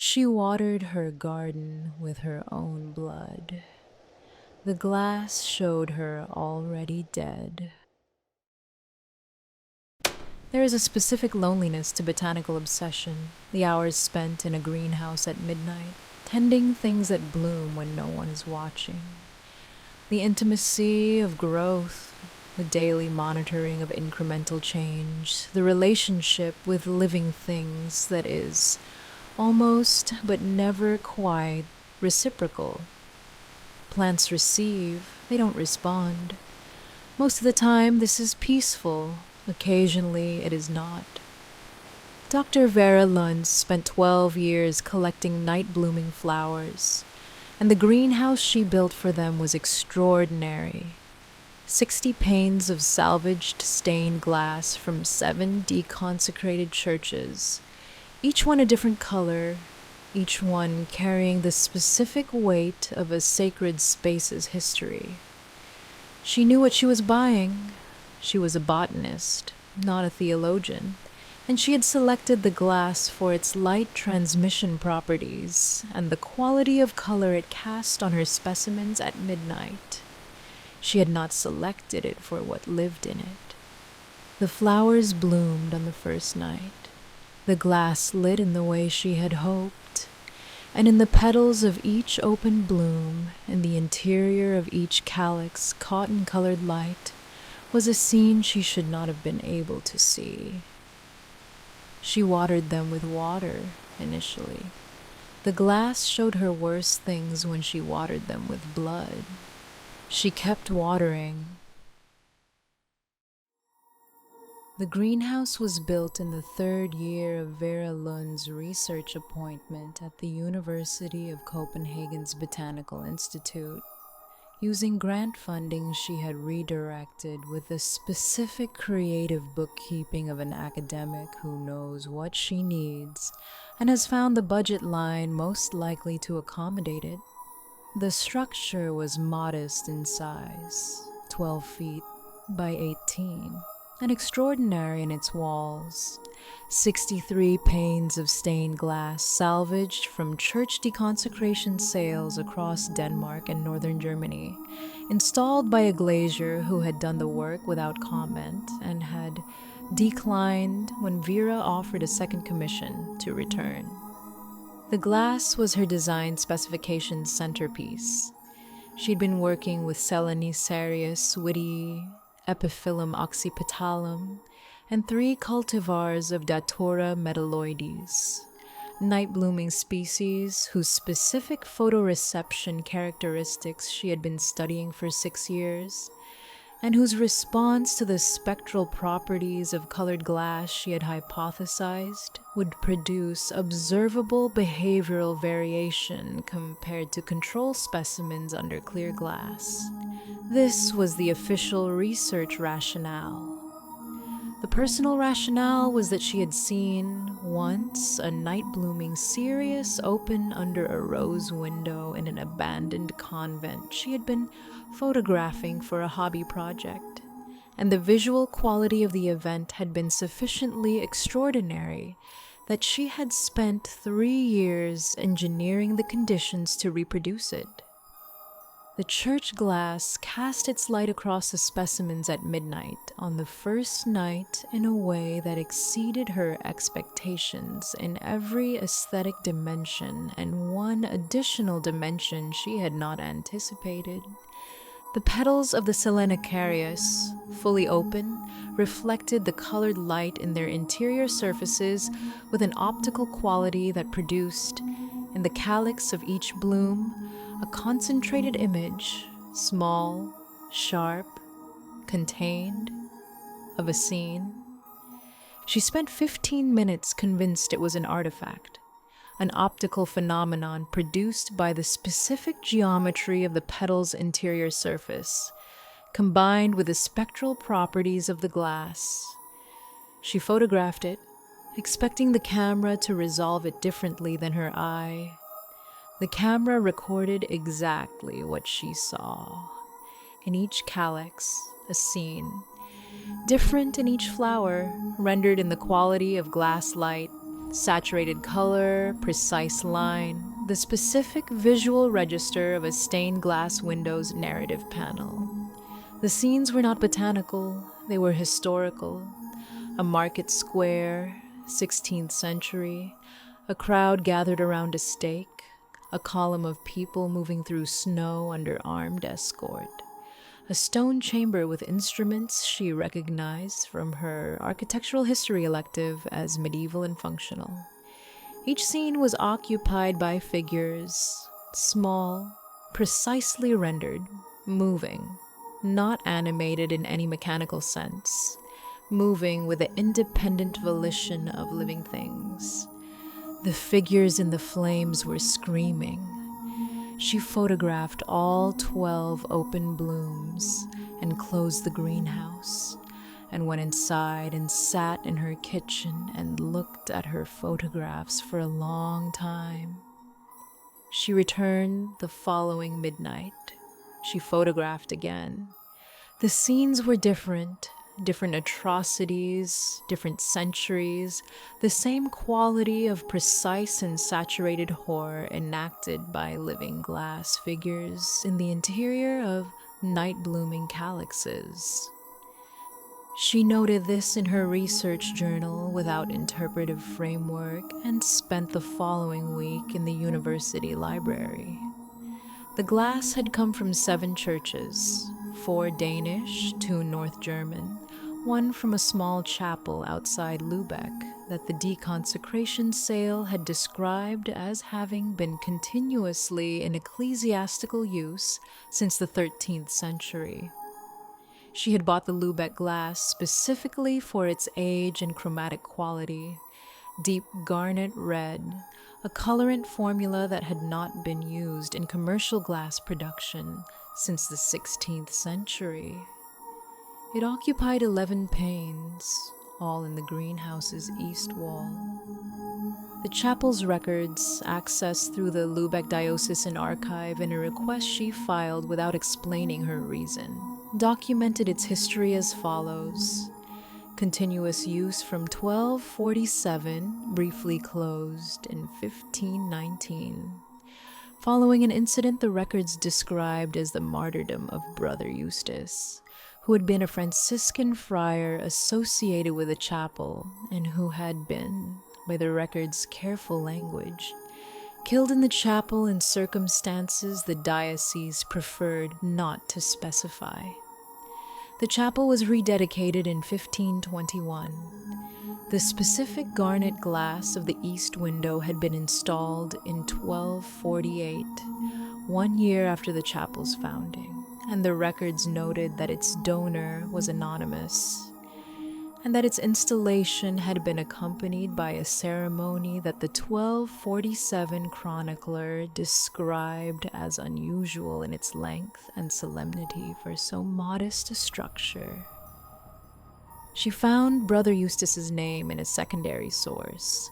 She watered her garden with her own blood. The glass showed her already dead. There is a specific loneliness to botanical obsession, the hours spent in a greenhouse at midnight, tending things that bloom when no one is watching. The intimacy of growth, the daily monitoring of incremental change, the relationship with living things that is almost but never quite reciprocal. Plants receive, they don't respond. Most of the time, this is peaceful. Occasionally, it is not. Dr. Vera Lund spent 12 years collecting night-blooming flowers, and the greenhouse she built for them was extraordinary. 60 panes of salvaged stained glass from 7 deconsecrated churches, each one a different color, each one carrying the specific weight of a sacred space's history. She knew what she was buying. She was a botanist, not a theologian, and she had selected the glass for its light transmission properties and the quality of color it cast on her specimens at midnight. She had not selected it for what lived in it. The flowers bloomed on the first night. The glass lit in the way she had hoped, and in the petals of each open bloom, in the interior of each calyx caught in colored light, was a scene she should not have been able to see. She watered them with water, initially. The glass showed her worse things when she watered them with blood. She kept watering. The greenhouse was built in the 3rd year of Vera Lund's research appointment at the University of Copenhagen's Botanical Institute. Using grant funding she had redirected with the specific creative bookkeeping of an academic who knows what she needs and has found the budget line most likely to accommodate it. The structure was modest in size, 12 feet by 18. And extraordinary in its walls. 63 panes of stained glass salvaged from church deconsecration sales across Denmark and northern Germany, installed by a glazier who had done the work without comment and had declined when Vera offered a second commission to return. The glass was her design specifications centerpiece. She'd been working with Selanicarius witty, Epiphyllum oxypetalum, and 3 cultivars of Datura metalloides, night-blooming species whose specific photoreception characteristics she had been studying for 6 years, and whose response to the spectral properties of colored glass she had hypothesized would produce observable behavioral variation compared to control specimens under clear glass. This was the official research rationale. The personal rationale was that she had seen, once, a night-blooming Sirius open under a rose window in an abandoned convent she had been photographing for a hobby project, and the visual quality of the event had been sufficiently extraordinary that she had spent 3 years engineering the conditions to reproduce it. The church glass cast its light across the specimens at midnight on the first night in a way that exceeded her expectations in every aesthetic dimension and one additional dimension she had not anticipated. The petals of the Selanicarius, fully open, reflected the colored light in their interior surfaces with an optical quality that produced, in the calyx of each bloom, a concentrated image, small, sharp, contained, of a scene. She spent 15 minutes convinced it was an artifact, an optical phenomenon produced by the specific geometry of the petal's interior surface, combined with the spectral properties of the glass. She photographed it, expecting the camera to resolve it differently than her eye. The camera recorded exactly what she saw. In each calyx, a scene, different in each flower, rendered in the quality of glass light, Saturated color, precise line, the specific visual register of a stained glass window's narrative panel. The scenes were not botanical, they were historical. A market square, 16th century, a crowd gathered around a stake, a column of people moving through snow under armed escort. A stone chamber with instruments she recognized from her architectural history elective as medieval and functional. Each scene was occupied by figures, small, precisely rendered, moving, not animated in any mechanical sense, moving with the independent volition of living things. The figures in the flames were screaming. She photographed all 12 open blooms and closed the greenhouse, and went inside and sat in her kitchen and looked at her photographs for a long time. She returned the following midnight. She photographed again. The scenes were different atrocities, different centuries, the same quality of precise and saturated horror enacted by living glass figures in the interior of night-blooming calyxes. She noted this in her research journal without interpretive framework and spent the following week in the university library. The glass had come from 7 churches, 4 Danish, 2 North German, 1 from a small chapel outside Lübeck that the deconsecration sale had described as having been continuously in ecclesiastical use since the 13th century. She had bought the Lübeck glass specifically for its age and chromatic quality, deep garnet red, a colorant formula that had not been used in commercial glass production since the 16th century. It occupied 11 panes, all in the greenhouse's east wall. The chapel's records, accessed through the Lübeck Diocesan Archive in a request she filed without explaining her reason, documented its history as follows. Continuous use from 1247, briefly closed in 1519. Following an incident the records described as the martyrdom of Brother Eustace, who had been a Franciscan friar associated with the chapel and who had been, by the record's careful language, killed in the chapel in circumstances the diocese preferred not to specify. The chapel was rededicated in 1521. The specific garnet glass of the east window had been installed in 1248, 1 year after the chapel's founding, and the records noted that its donor was anonymous, and that its installation had been accompanied by a ceremony that the 1247 chronicler described as unusual in its length and solemnity for so modest a structure. She found Brother Eustace's name in a secondary source,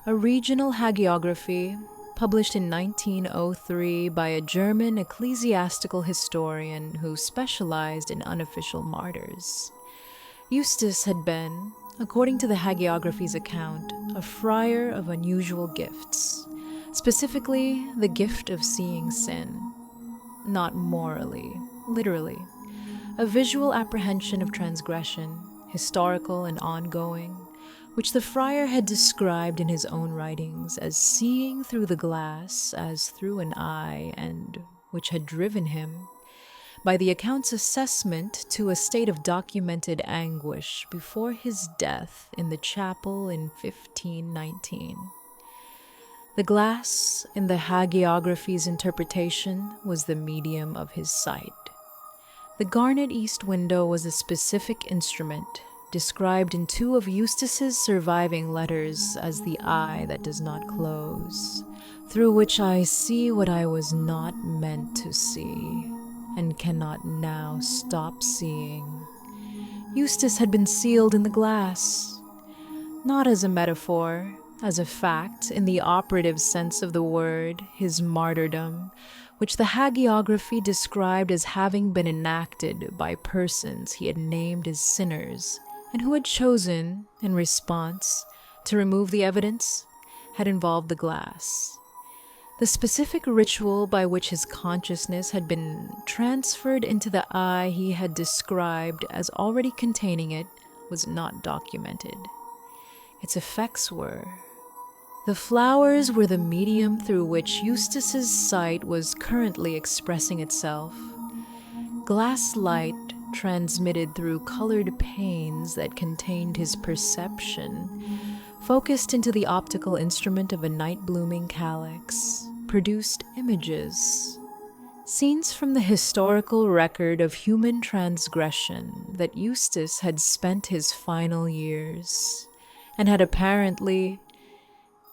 a regional hagiography published in 1903 by a German ecclesiastical historian who specialized in unofficial martyrs. Eustace had been, according to the hagiography's account, a friar of unusual gifts, specifically the gift of seeing sin, not morally, literally, a visual apprehension of transgression, historical and ongoing, which the friar had described in his own writings as seeing through the glass as through an eye, and which had driven him, by the account's assessment, to a state of documented anguish before his death in the chapel in 1519. The glass, in the hagiography's interpretation, was the medium of his sight. The garnet east window was a specific instrument, described in 2 of Eustace's surviving letters as the eye that does not close, through which I see what I was not meant to see, and cannot now stop seeing. Eustace had been sealed in the glass, not as a metaphor, as a fact in the operative sense of the word, his martyrdom, which the hagiography described as having been enacted by persons he had named as sinners, and who had chosen, in response, to remove the evidence had involved the glass. The specific ritual by which his consciousness had been transferred into the eye he had described as already containing it was not documented. Its effects were: the flowers were the medium through which Eustace's sight was currently expressing itself. Glass light transmitted through colored panes that contained his perception, focused into the optical instrument of a night-blooming calyx, produced images. Scenes from the historical record of human transgression that Eustace had spent his final years, and had apparently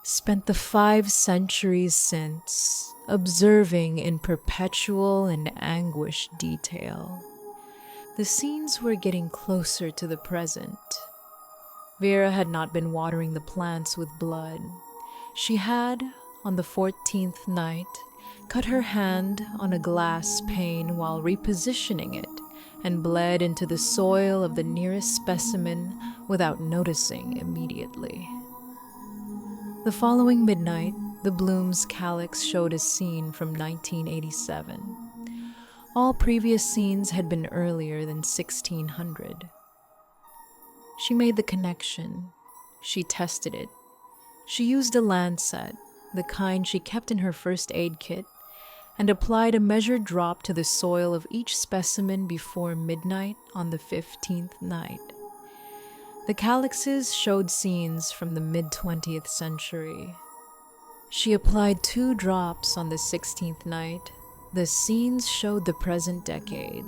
spent the 5 centuries since, observing in perpetual and anguished detail. The scenes were getting closer to the present. Vera had not been watering the plants with blood. She had, on the 14th night, cut her hand on a glass pane while repositioning it, and bled into the soil of the nearest specimen without noticing immediately. The following midnight, the Bloom's calyx showed a scene from 1987. All previous scenes had been earlier than 1600. She made the connection. She tested it. She used a lancet, the kind she kept in her first aid kit, and applied a measured drop to the soil of each specimen before midnight on the 15th night. The calyxes showed scenes from the mid-20th century. She applied 2 drops on the 16th night. The scenes showed the present decade.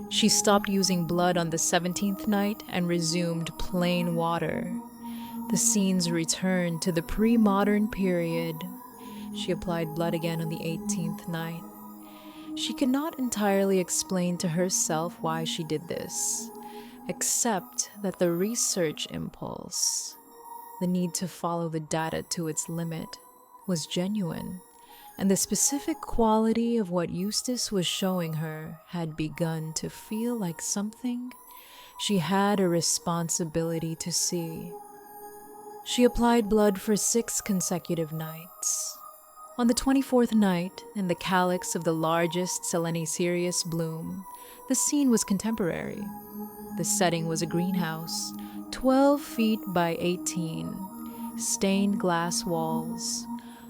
She stopped using blood on the 17th night and resumed plain water. The scenes returned to the pre-modern period. She applied blood again on the 18th night. She could not entirely explain to herself why she did this, except that the research impulse, the need to follow the data to its limit, was genuine, and the specific quality of what Eustace was showing her had begun to feel like something she had a responsibility to see. She applied blood for 6 consecutive nights. On the 24th night, in the calyx of the largest Selenicereus bloom, the scene was contemporary. The setting was a greenhouse, 12 feet by 18, stained glass walls,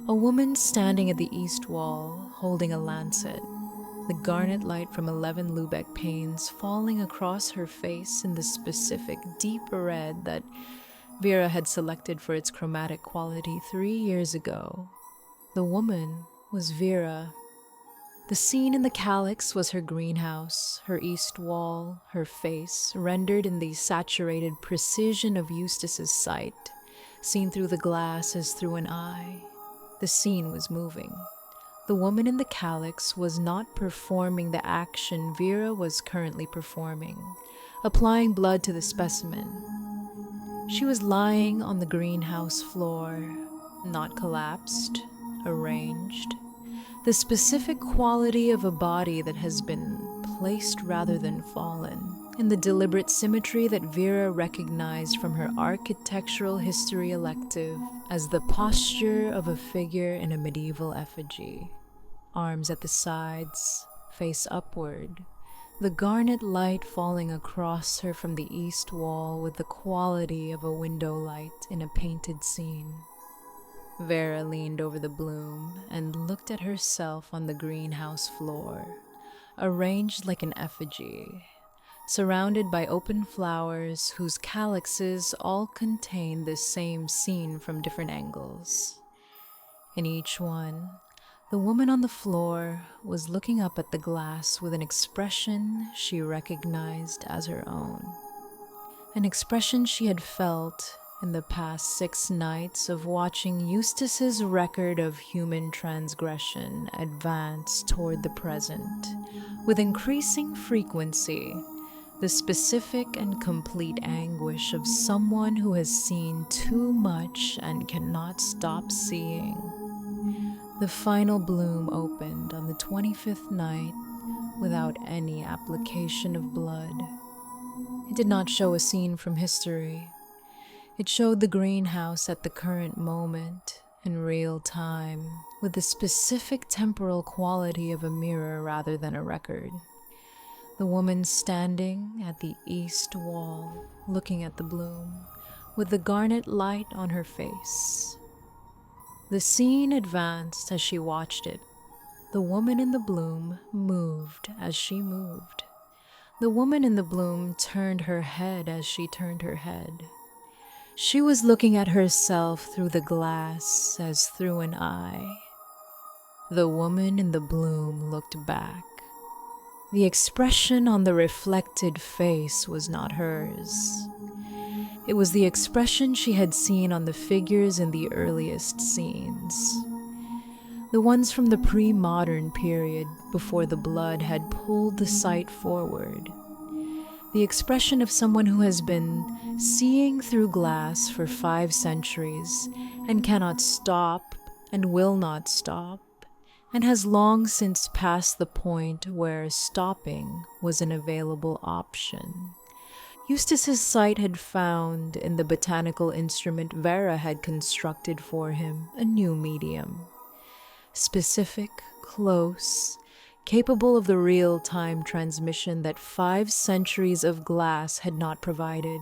a woman standing at the east wall, holding a lancet, the garnet light from 11 Lübeck panes falling across her face in the specific deep red that Vera had selected for its chromatic quality 3 years ago. The woman was Vera. The scene in the calyx was her greenhouse, her east wall, her face, rendered in the saturated precision of Eustace's sight, seen through the glass as through an eye. The scene was moving. The woman in the calyx was not performing the action Vera was currently performing, applying blood to the specimen. She was lying on the greenhouse floor, not collapsed, arranged, the specific quality of a body that has been placed rather than fallen, in the deliberate symmetry that Vera recognized from her architectural history elective as the posture of a figure in a medieval effigy. Arms at the sides, face upward, the garnet light falling across her from the east wall with the quality of a window light in a painted scene. Vera leaned over the bloom and looked at herself on the greenhouse floor, arranged like an effigy, surrounded by open flowers whose calyxes all contained the same scene from different angles. In each one, the woman on the floor was looking up at the glass with an expression she recognized as her own, an expression she had felt in the past 6 nights of watching Eustace's record of human transgression advance toward the present, with increasing frequency, the specific and complete anguish of someone who has seen too much and cannot stop seeing. The final bloom opened on the 25th night without any application of blood. It did not show a scene from history. It showed the greenhouse at the current moment, in real time, with the specific temporal quality of a mirror rather than a record. The woman standing at the east wall, looking at the bloom, with the garnet light on her face. The scene advanced as she watched it. The woman in the bloom moved as she moved. The woman in the bloom turned her head as she turned her head. She was looking at herself through the glass as through an eye. The woman in the bloom looked back. The expression on the reflected face was not hers. It was the expression she had seen on the figures in the earliest scenes. The ones from the pre-modern period before the blood had pulled the sight forward. The expression of someone who has been seeing through glass for 5 centuries and cannot stop and will not stop, and has long since passed the point where stopping was an available option. Eustace's sight had found in the botanical instrument Vera had constructed for him a new medium. Specific, close, capable of the real-time transmission that 5 centuries of glass had not provided.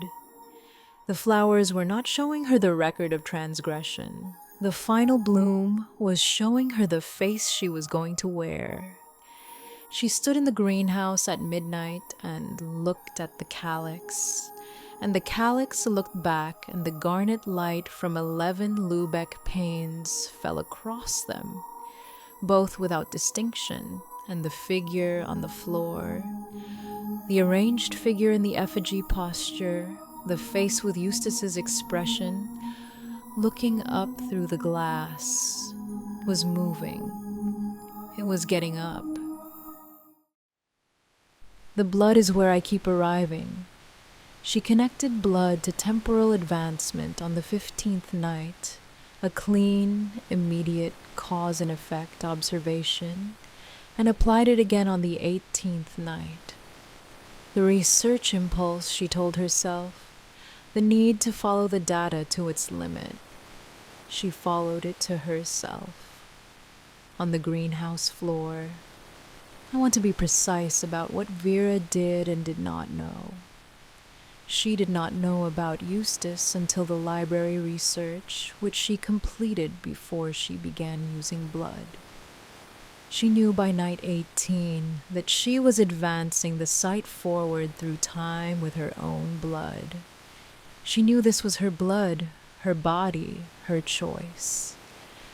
The flowers were not showing her the record of transgression. The final bloom was showing her the face she was going to wear. She stood in the greenhouse at midnight and looked at the calyx, and the calyx looked back, and the garnet light from 11 Lübeck panes fell across them, both without distinction, and the figure on the floor, the arranged figure in the effigy posture, the face with Eustace's expression, looking up through the glass, was moving. It was getting up. The blood is where I keep arriving. She connected blood to temporal advancement on the 15th night, a clean, immediate cause and effect observation, and applied it again on the 18th night. The research impulse, she told herself, the need to follow the data to its limit. She followed it to herself. On the greenhouse floor, I want to be precise about what Vera did and did not know. She did not know about Eustace until the library research, which she completed before she began using blood. She knew by night 18 that she was advancing the sight forward through time with her own blood. She knew this was her blood, her body, her choice.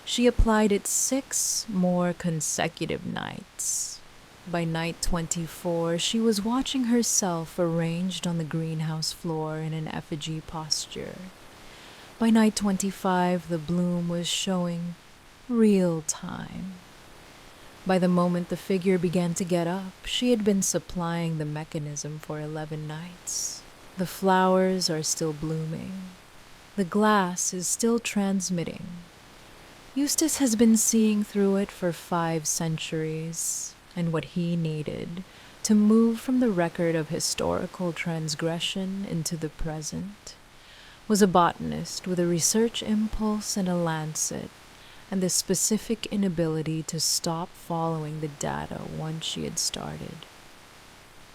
She applied it 6 more consecutive nights. By night 24, she was watching herself arranged on the greenhouse floor in an effigy posture. By night 25, the bloom was showing real time. By the moment the figure began to get up, she had been supplying the mechanism for 11 nights. The flowers are still blooming. The glass is still transmitting. Eustace has been seeing through it for 5 centuries, and what he needed to move from the record of historical transgression into the present was a botanist with a research impulse and a lancet, and the specific inability to stop following the data once she had started.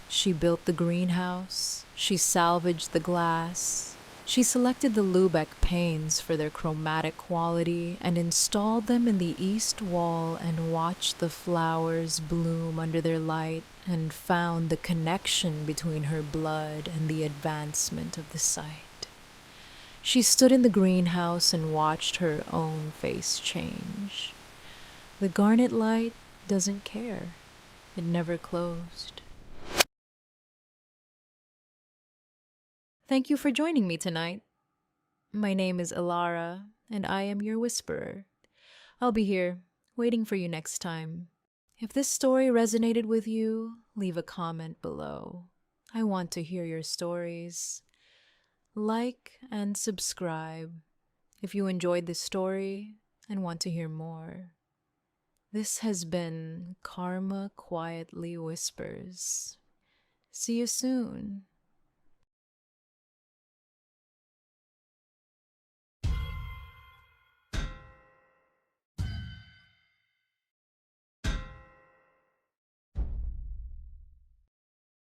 She built the greenhouse, she salvaged the glass, she selected the Lübeck panes for their chromatic quality and installed them in the east wall and watched the flowers bloom under their light and found the connection between her blood and the advancement of the sight. She stood in the greenhouse and watched her own face change. The garnet light doesn't care. It never closed. Thank you for joining me tonight. My name is Ilara, and I am your whisperer. I'll be here, waiting for you next time. If this story resonated with you, leave a comment below. I want to hear your stories. Like and subscribe if you enjoyed this story and want to hear more. This has been Karma Quietly Whispers. See you soon.